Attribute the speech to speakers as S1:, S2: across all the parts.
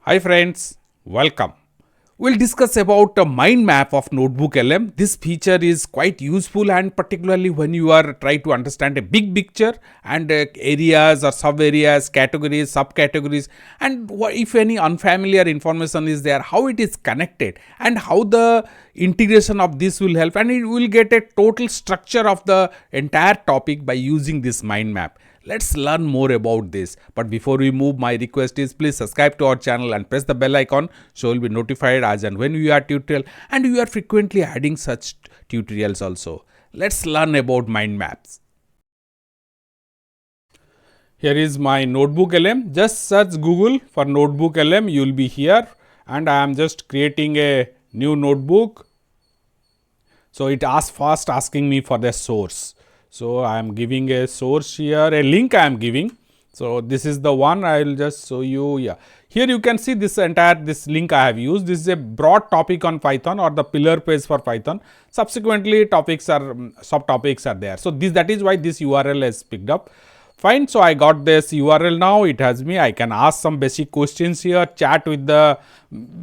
S1: Hi friends, welcome. We'll discuss about a mind map of NotebookLM. This feature is quite useful and particularly when you are trying to understand a big picture and areas or sub areas, categories, subcategories, and if any unfamiliar information is there, how it is connected and how the integration of this will help, and it will get a total structure of the entire topic by using this mind map. Let's learn more about this. But before we move, my request is please subscribe to our channel and press the bell icon so you'll be notified as and when we are tutorial, and we are frequently adding such tutorials also. Let's learn about mind maps. Here is my notebook LM. Just search Google for notebook LM. You will be here, and I am just creating a new notebook. So it first asking me for the source. So I am giving a source here, a link I am giving. So this is the one I will just show you. Yeah, here you can see this link I have used. This is a broad topic on Python or the pillar page for Python. Subsequently topics are subtopics are there. So that is why this URL is picked up. Fine. So I got this URL now. It has me. I can ask some basic questions here, chat with the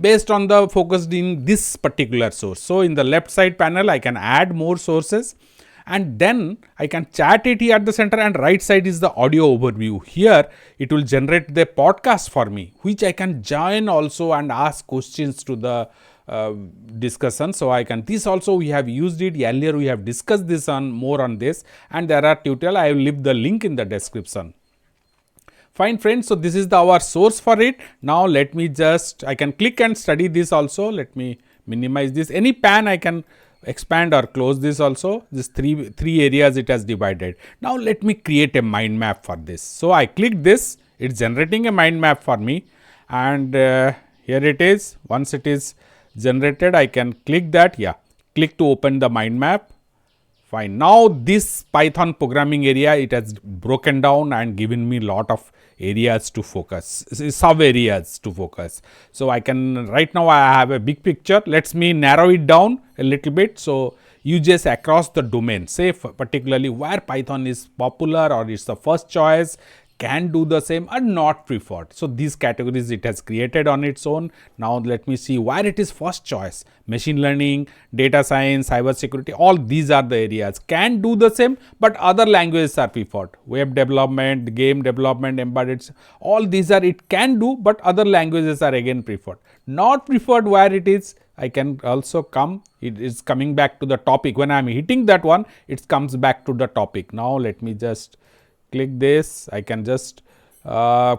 S1: based on the focused in this particular source. So in the left side panel, I can add more sources, and then I can chat it here at the center, and right side is the audio overview. Here it will generate the podcast for me, which I can join also and ask questions to the discussion. So I can, this also we have used it earlier, we have discussed this on more on this, and there are tutorial. I will leave the link in the description. Fine friends, so this is our source for it. Now let me just, I can click and study this also. Let me minimize this. Any pan I can expand or close this also. This three areas it has divided. Now let me create a mind map for this. So I click this, it's generating a mind map for me, and here it is. Once it is generated, I can click that. Yeah, click to open the mind map. Fine. Now this Python programming area, it has broken down and given me lot of areas to focus, sub areas to focus. So I can, right now I have a big picture. Let's me narrow it down a little bit. So uses across the domain, say particularly where Python is popular or it's the first choice, can do the same and not preferred. So these categories it has created on its own. Now let me see where it is first choice. Machine learning, data science, cyber security, all these are the areas. Can do the same, but other languages are preferred. Web development, game development, embedded, all these are, it can do, but other languages are again preferred. Not preferred where it is, I can also come, it is coming back to the topic. When I am hitting that one, it comes back to the topic. Now let me just click this. I can just close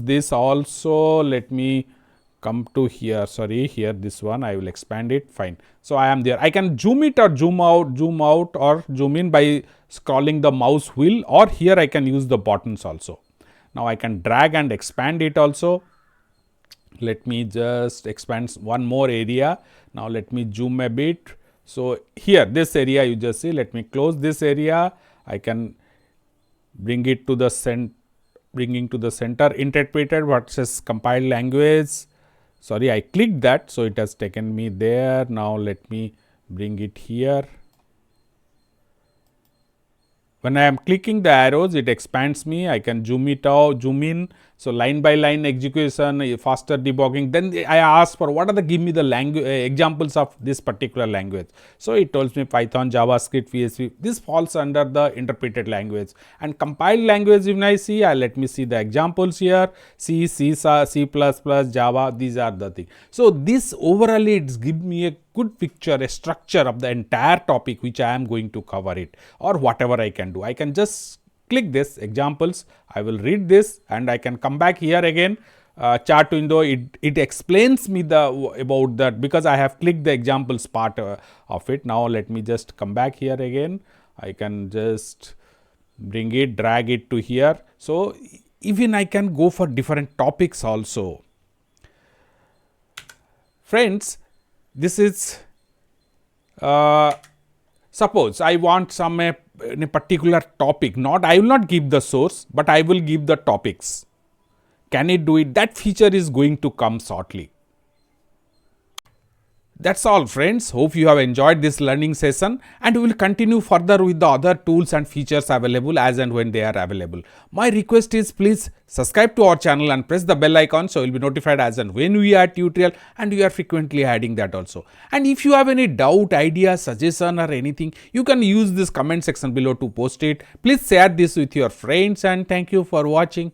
S1: this also. Let me come to here. Sorry, here this one I will expand it. Fine. So I am there. I can zoom it or zoom out or zoom in by scrolling the mouse wheel, or here I can use the buttons also. Now I can drag and expand it also. Let me just expand one more area. Now let me zoom a bit. So here this area you just see. Let me close this area. I can bring it to the center. Interpreted versus compiled language. Sorry, I clicked that, so it has taken me there. Now let me bring it here. When I am clicking the arrows, it expands me. I can zoom it out, zoom in. So line by line execution, faster debugging. Then I ask for what are the, give me the language examples of this particular language. So it tells me Python, JavaScript, PHP. This falls under the interpreted language. And compiled language, when I see, let me see the examples here. C, C, C++, Java. These are the things. So this overall it gives me a good picture, a structure of the entire topic which I am going to cover it, or whatever I can do. I can just click this examples. I will read this and I can come back here again. Chart window, it explains me about that because I have clicked the examples part of it. Now let me just come back here again. I can just bring it, drag it to here. So even I can go for different topics also. Friends, this is suppose I want some in a particular topic. Not, I will not give the source, but I will give the topics. Can it do it? That feature is going to come shortly. That's all friends. Hope you have enjoyed this learning session and we will continue further with the other tools and features available as and when they are available. My request is please subscribe to our channel and press the bell icon so you will be notified as and when we add tutorial, and we are frequently adding that also. And if you have any doubt, idea, suggestion or anything, you can use this comment section below to post it. Please share this with your friends and thank you for watching.